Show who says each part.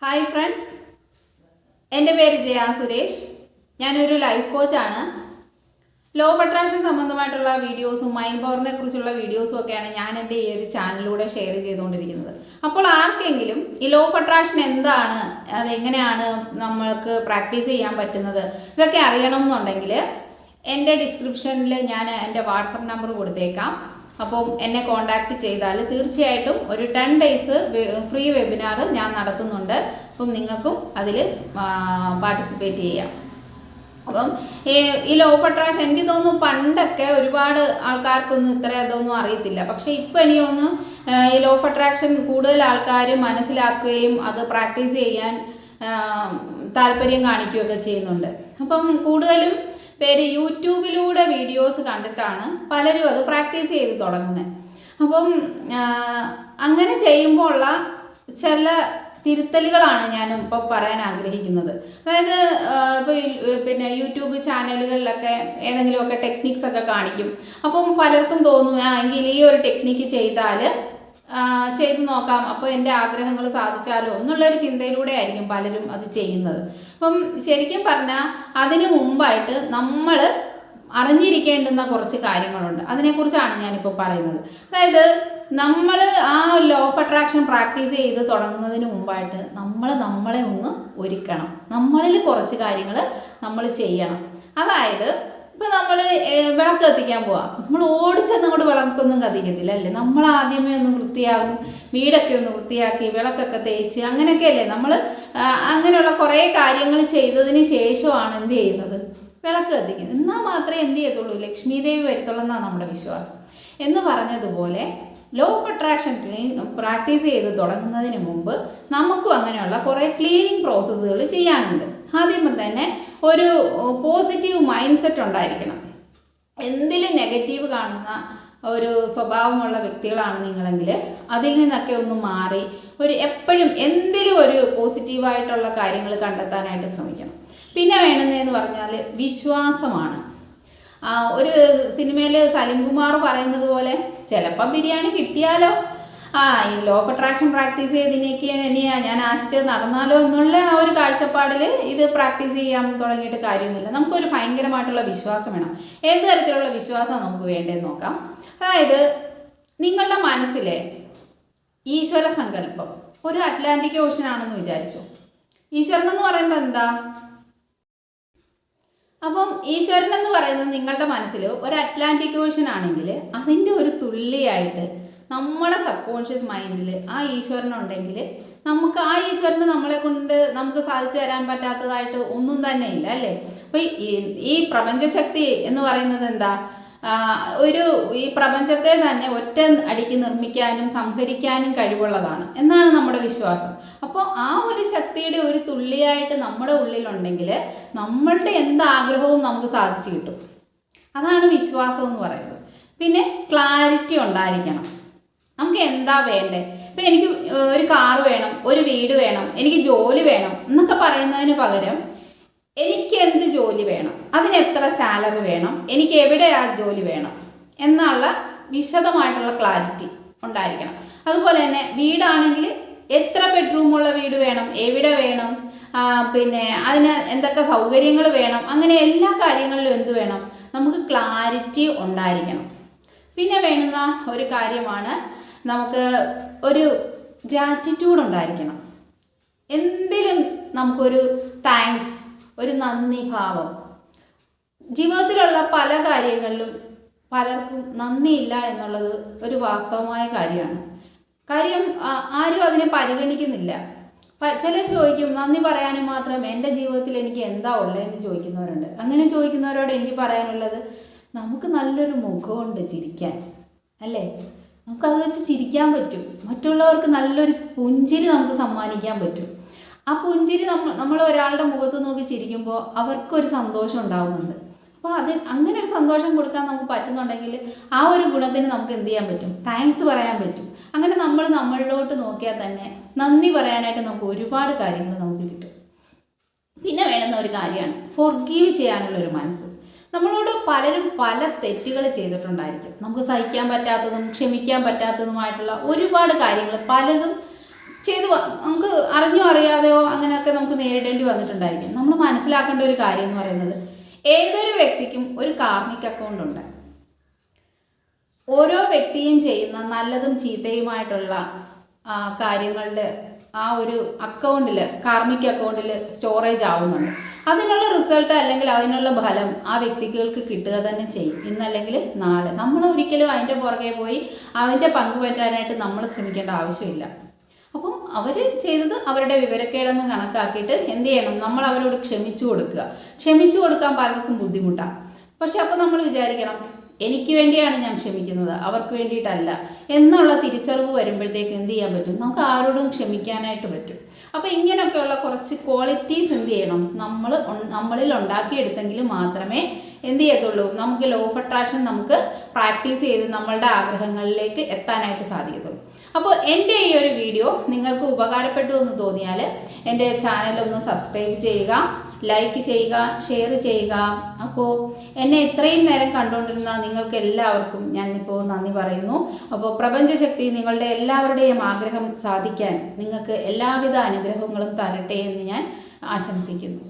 Speaker 1: Hi friends, എൻ്റെ പേര് ജയ സുരേഷ്. ഞാനൊരു ലൈഫ് കോച്ചാണ്. ലോ ഓഫ് അട്രാക്ഷൻ സംബന്ധമായിട്ടുള്ള വീഡിയോസും മൈൻഡ് പവറിനെ കുറിച്ചുള്ള വീഡിയോസും ഒക്കെയാണ് ഞാൻ എൻ്റെ ഈ ഒരു ചാനലിലൂടെ ഷെയർ ചെയ്തുകൊണ്ടിരിക്കുന്നത്. അപ്പോൾ ആർക്കെങ്കിലും ഈ ലോ ഓഫ് അട്രാക്ഷൻ എന്താണ്, അതെങ്ങനെയാണ് നമ്മൾക്ക് പ്രാക്ടീസ് ചെയ്യാൻ പറ്റുന്നത്, ഇതൊക്കെ അറിയണം എന്നുണ്ടെങ്കിൽ എൻ്റെ ഡിസ്ക്രിപ്ഷനിൽ ഞാൻ എൻ്റെ വാട്സപ്പ് നമ്പർ കൊടുത്തേക്കാം. അപ്പം എന്നെ കോൺടാക്റ്റ് ചെയ്താൽ തീർച്ചയായിട്ടും ഒരു 10 ഡേയ്സ് ഫ്രീ വെബിനാർ ഞാൻ നടത്തുന്നുണ്ട്. അപ്പം നിങ്ങൾക്കും അതിൽ പാർട്ടിസിപ്പേറ്റ് ചെയ്യാം. അപ്പം ഈ ലോ ഓഫ് അട്രാക്ഷൻ എനിക്ക് തോന്നുന്നു പണ്ടൊക്കെ ഒരുപാട് ആൾക്കാർക്കൊന്നും ഇതൊന്നും അറിയത്തില്ല. പക്ഷേ ഇപ്പോൾ എനിക്ക് തോന്നുന്നു ഈ ലോ ഓഫ് അട്രാക്ഷൻ കൂടുതൽ ആൾക്കാർ മനസ്സിലാക്കുകയും അത് പ്രാക്ടീസ് ചെയ്യാൻ താല്പര്യം കാണിക്കുകയൊക്കെ ചെയ്യുന്നുണ്ട്. അപ്പം കൂടുതലും പേര് യൂട്യൂബിലൂടെ വീഡിയോസ് കണ്ടിട്ടാണ് പലരും അത് പ്രാക്ടീസ് ചെയ്ത് തുടങ്ങുന്നത്. അപ്പം അങ്ങനെ ചെയ്യുമ്പോൾ ഉള്ള ചില തിരുത്തലുകളാണ് ഞാൻ ഇപ്പോൾ പറയാൻ ആഗ്രഹിക്കുന്നത്. അതായത് ഇപ്പോൾ യൂട്യൂബ് ചാനലുകളിലൊക്കെ ഏതെങ്കിലുമൊക്കെ ടെക്നിക്സ് ഒക്കെ കാണിക്കും. അപ്പം പലർക്കും തോന്നും എങ്കിൽ ഈ ഒരു ടെക്നിക്ക് ചെയ്ത് നോക്കാം, അപ്പോൾ എൻ്റെ ആഗ്രഹങ്ങൾ സാധിച്ചാലോ എന്നുള്ളൊരു ചിന്തയിലൂടെ ആയിരിക്കും പലരും അത് ചെയ്യുന്നത്. അപ്പം ശരിക്കും പറഞ്ഞാൽ അതിന് മുമ്പായിട്ട് നമ്മൾ അറിഞ്ഞിരിക്കേണ്ടുന്ന കുറച്ച് കാര്യങ്ങളുണ്ട്. അതിനെക്കുറിച്ചാണ് ഞാനിപ്പോൾ പറയുന്നത്. അതായത് നമ്മൾ ആ ലോ ഓഫ് അട്രാക്ഷൻ പ്രാക്ടീസ് ചെയ്ത് തുടങ്ങുന്നതിന് മുമ്പായിട്ട് നമ്മളെ ഒന്ന് ഒരുക്കണം. നമ്മളിൽ കുറച്ച് കാര്യങ്ങൾ നമ്മൾ ചെയ്യണം. അതായത് ഇപ്പം നമ്മൾ വിളക്ക് കത്തിക്കാൻ പോവാം. നമ്മൾ ഓടിച്ചെന്നങ്ങോട്ട് വിളക്കൊന്നും കത്തിക്കത്തില്ല അല്ലേ. നമ്മൾ ആദ്യമേ ഒന്ന് വൃത്തിയാകും, വീടൊക്കെ ഒന്ന് വൃത്തിയാക്കി വിളക്കൊക്കെ തേച്ച് അങ്ങനെയൊക്കെ അല്ലേ നമ്മൾ അങ്ങനെയുള്ള കുറേ കാര്യങ്ങൾ ചെയ്തതിന് ശേഷമാണ് എന്ത് ചെയ്യുന്നത്, വിളക്ക് കത്തിക്കുന്നത്. എന്നാൽ മാത്രമേ എന്ത് ചെയ്യത്തുള്ളൂ, ലക്ഷ്മി ദേവി വരുത്തുള്ളൂ എന്നാണ് നമ്മുടെ വിശ്വാസം. എന്ന് പറഞ്ഞതുപോലെ ലോ ഓഫ് അട്രാക്ഷൻ പ്രാക്ടീസ് ചെയ്ത് തുടങ്ങുന്നതിന് മുമ്പ് നമുക്കും അങ്ങനെയുള്ള കുറേ ക്ലീനിങ് പ്രോസസ്സുകൾ ചെയ്യാനുണ്ട്. ആദ്യം തന്നെ ഒരു പോസിറ്റീവ് മൈൻഡ് സെറ്റ് ഉണ്ടായിരിക്കണം. എന്തിലും നെഗറ്റീവ് കാണുന്ന ഒരു സ്വഭാവമുള്ള വ്യക്തികളാണ് നിങ്ങളെങ്കിൽ അതിൽ നിന്നൊക്കെ ഒന്ന് മാറി എപ്പോഴും എന്തിലും ഒരു പോസിറ്റീവായിട്ടുള്ള കാര്യങ്ങൾ കണ്ടെത്താനായിട്ട് ശ്രമിക്കണം. പിന്നെ വേണ്ടുന്നതെന്ന് പറഞ്ഞാൽ വിശ്വാസമാണ്. ഒരു സിനിമയിൽ സലിം കുമാർ പറയുന്നത് പോലെ ചിലപ്പോൾ ബിരിയാണി കിട്ടിയാലോ, ഈ ലോ ഓഫ് അട്രാക്ഷൻ പ്രാക്ടീസ് ചെയ്തിനേക്ക് ഇനി ഞാൻ ആശിച്ചത് നടന്നാലോ എന്നുള്ള ആ ഒരു കാഴ്ചപ്പാടിൽ ഇത് പ്രാക്ടീസ് ചെയ്യാൻ തുടങ്ങിയിട്ട് കാര്യമൊന്നുമില്ല. നമുക്കൊരു ഭയങ്കരമായിട്ടുള്ള വിശ്വാസം വേണം. ഏത് തരത്തിലുള്ള വിശ്വാസം നമുക്ക് വേണ്ടതെന്ന് നോക്കാം. അതായത് നിങ്ങളുടെ മനസ്സിലെ ഈശ്വര സങ്കല്പം ഒരു അറ്റ്ലാന്റിക് ഓഷൻ ആണെന്ന് വിചാരിച്ചു. ഈശ്വരൻ എന്ന് പറയുമ്പോൾ എന്താ? അപ്പം ഈശ്വരൻ എന്ന് പറയുന്നത് നിങ്ങളുടെ മനസ്സിൽ ഒരു അറ്റ്ലാന്റിക് ഓഷൻ ആണെങ്കിൽ അതിൻ്റെ ഒരു തുള്ളിയായിട്ട് നമ്മുടെ സബ് കോൺഷ്യസ് മൈൻഡിൽ ആ ഈശ്വരൻ ഉണ്ടെങ്കിൽ നമുക്ക് ആ ഈശ്വരന് നമ്മളെ കൊണ്ട് നമുക്ക് സാധിച്ചു തരാൻ പറ്റാത്തതായിട്ട് ഒന്നും തന്നെ ഇല്ല അല്ലേ. അപ്പോൾ ഈ പ്രപഞ്ചശക്തി എന്ന് പറയുന്നത് എന്താ, ഈ പ്രപഞ്ചത്തെ തന്നെ ഒറ്റ അടിക്ക് നിർമ്മിക്കാനും സംഹരിക്കാനും കഴിവുള്ളതാണ് എന്നാണ് നമ്മുടെ വിശ്വാസം. അപ്പോൾ ആ ഒരു ശക്തിയുടെ ഒരു തുള്ളിയായിട്ട് നമ്മുടെ ഉള്ളിലുണ്ടെങ്കിൽ നമ്മളുടെ എന്താഗ്രഹവും നമുക്ക് സാധിച്ചു കിട്ടും. അതാണ് വിശ്വാസം എന്ന് പറയുന്നത്. പിന്നെ ക്ലാരിറ്റി ഉണ്ടായിരിക്കണം. നമുക്ക് എന്താ വേണ്ടേ? ഇപ്പം എനിക്ക് ഒരു കാറ് വേണം, ഒരു വീട് വേണം, എനിക്ക് ജോലി വേണം എന്നൊക്കെ പറയുന്നതിന് പകരം എനിക്ക് എന്ത് ജോലി വേണം, അതിന് എത്ര സാലറി വേണം, എനിക്ക് എവിടെ ആ ജോലി വേണം എന്നുള്ള വിശദമായിട്ടുള്ള ക്ലാരിറ്റി ഉണ്ടായിരിക്കണം. അതുപോലെ തന്നെ വീടാണെങ്കിൽ എത്ര ബെഡ്റൂമുള്ള വീട് വേണം, എവിടെ വേണം, പിന്നെ അതിന് എന്തൊക്കെ സൗകര്യങ്ങൾ വേണം, അങ്ങനെ എല്ലാ കാര്യങ്ങളിലും എന്ത് വേണം, നമുക്ക് ക്ലാരിറ്റി ഉണ്ടായിരിക്കണം. പിന്നെ വേണ്ടുന്ന ഒരു കാര്യമാണ് നമുക്ക് ഒരു ഗ്രാറ്റിറ്റ്യൂഡ് ഉണ്ടായിരിക്കണം. എന്തിലും നമുക്കൊരു താങ്ക്സ്, ഒരു നന്ദി ഭാവം. ജീവിതത്തിലുള്ള പല കാര്യങ്ങളിലും പലർക്കും നന്ദിയില്ല എന്നുള്ളത് ഒരു വാസ്തവമായ കാര്യമാണ്. ആരും അതിനെ പരിഗണിക്കുന്നില്ല. ചിലർ ചോദിക്കും നന്ദി പറയാനും മാത്രം എൻ്റെ ജീവിതത്തിൽ എനിക്ക് എന്താ ഉള്ളതെന്ന് ചോദിക്കുന്നവരുണ്ട്. അങ്ങനെ ചോദിക്കുന്നവരോട് എനിക്ക് പറയാനുള്ളത്, നമുക്ക് നല്ലൊരു മുഖമുണ്ട് ചിരിക്കാൻ അല്ലേ. നമുക്കത് വെച്ച് ചിരിക്കാൻ പറ്റും. മറ്റുള്ളവർക്ക് നല്ലൊരു പുഞ്ചിരി നമുക്ക് സമ്മാനിക്കാൻ പറ്റും. ആ പുഞ്ചിരി നമ്മൾ ഒരാളുടെ മുഖത്ത് നോക്കി ചിരിക്കുമ്പോൾ അവർക്കൊരു സന്തോഷം ഉണ്ടാകുന്നുണ്ട്. അപ്പോൾ അങ്ങനെ ഒരു സന്തോഷം കൊടുക്കാൻ നമുക്ക് പറ്റുന്നുണ്ടെങ്കിൽ ആ ഒരു ഗുണത്തിന് നമുക്ക് എന്ത് ചെയ്യാൻ പറ്റും, താങ്ക്സ് പറയാൻ പറ്റും. അങ്ങനെ നമ്മളിലോട്ട് നോക്കിയാൽ തന്നെ നന്ദി പറയാനായിട്ട് നമുക്ക് ഒരുപാട് കാര്യങ്ങൾ നമുക്ക് കിട്ടും. പിന്നെ വേണ്ടുന്ന ഒരു കാര്യമാണ് ഫോർഗീവ് ചെയ്യാനുള്ളൊരു മനസ്സ്. നമ്മളോട് പലരും പല തെറ്റുകൾ ചെയ്തിട്ടുണ്ടായിരിക്കും. നമുക്ക് സഹിക്കാൻ പറ്റാത്തതും ക്ഷമിക്കാൻ പറ്റാത്തതുമായിട്ടുള്ള ഒരുപാട് കാര്യങ്ങൾ പലതും നമുക്ക് അറിഞ്ഞോ അറിയാതെയോ അങ്ങനെയൊക്കെ നമുക്ക് നേരിടേണ്ടി വന്നിട്ടുണ്ടായിരിക്കും. നമ്മൾ മനസ്സിലാക്കേണ്ട ഒരു കാര്യം എന്ന് പറയുന്നത്, ഏതൊരു വ്യക്തിക്കും ഒരു കാർമിക് അക്കൗണ്ട് ഉണ്ട്. ഓരോ വ്യക്തിയും ചെയ്യുന്ന നല്ലതും ചീത്തയുമായിട്ടുള്ള കാര്യങ്ങളുടെ ആ ഒരു അക്കൗണ്ടിൽ, കാർമിക് അക്കൗണ്ടിൽ സ്റ്റോറേജ് ആവുന്നുണ്ട്. അതിനുള്ള റിസൾട്ട് അല്ലെങ്കിൽ അതിനുള്ള ഫലം ആ വ്യക്തികൾക്ക് കിട്ടുക തന്നെ ചെയ്യും, ഇന്നല്ലെങ്കിൽ നാളെ. നമ്മൾ ഒരിക്കലും അതിൻ്റെ പുറകെ പോയി അതിൻ്റെ പങ്ക് പറ്റാനായിട്ട് നമ്മൾ ശ്രമിക്കേണ്ട ആവശ്യമില്ല. അപ്പം അവർ ചെയ്തത് അവരുടെ വിവരക്കേടെന്ന് കണക്കാക്കിയിട്ട് എന്ത് ചെയ്യണം, നമ്മൾ അവരോട് ക്ഷമിച്ചു കൊടുക്കുക. ക്ഷമിച്ചു കൊടുക്കാൻ പലർക്കും ബുദ്ധിമുട്ടാണ്. പക്ഷെ അപ്പോൾ നമ്മൾ വിചാരിക്കണം, എനിക്ക് വേണ്ടിയാണ് ഞാൻ ക്ഷമിക്കുന്നത്, അവർക്ക് വേണ്ടിയിട്ടല്ല എന്നുള്ള തിരിച്ചറിവ് വരുമ്പോഴത്തേക്ക് എന്ത് ചെയ്യാൻ പറ്റും, നമുക്ക് ആരോടും ക്ഷമിക്കാനായിട്ട് പറ്റും. അപ്പോൾ ഇങ്ങനെയൊക്കെയുള്ള കുറച്ച് ക്വാളിറ്റീസ് എന്ത് ചെയ്യണം, നമ്മളിൽ ഉണ്ടാക്കിയെടുത്തെങ്കിൽ മാത്രമേ എന്ത് ചെയ്യത്തുള്ളൂ, നമുക്ക് ലോ ഓഫ് അട്രാക്ഷൻ നമുക്ക് പ്രാക്ടീസ് ചെയ്ത് നമ്മളുടെ ആഗ്രഹങ്ങളിലേക്ക് എത്താനായിട്ട് സാധിക്കത്തുള്ളൂ. അപ്പോൾ എൻ്റെ ഈ ഒരു വീഡിയോ നിങ്ങൾക്ക് ഉപകാരപ്പെട്ടു എന്ന് തോന്നിയാൽ എൻ്റെ ചാനലൊന്ന് സബ്സ്ക്രൈബ് ചെയ്യുക, ലൈക്ക് ചെയ്യുക, ഷെയർ ചെയ്യുക. അപ്പോൾ എന്നെ ഇത്രയും നേരം കണ്ടുകൊണ്ടിരുന്ന നിങ്ങൾക്ക് എല്ലാവർക്കും ഞാനിപ്പോൾ നന്ദി പറയുന്നു. അപ്പോൾ പ്രപഞ്ചശക്തി നിങ്ങളുടെ എല്ലാവരുടെയും ആഗ്രഹം സാധിക്കാൻ നിങ്ങൾക്ക് എല്ലാവിധ അനുഗ്രഹങ്ങളും തരട്ടെ എന്ന് ഞാൻ ആശംസിക്കുന്നു.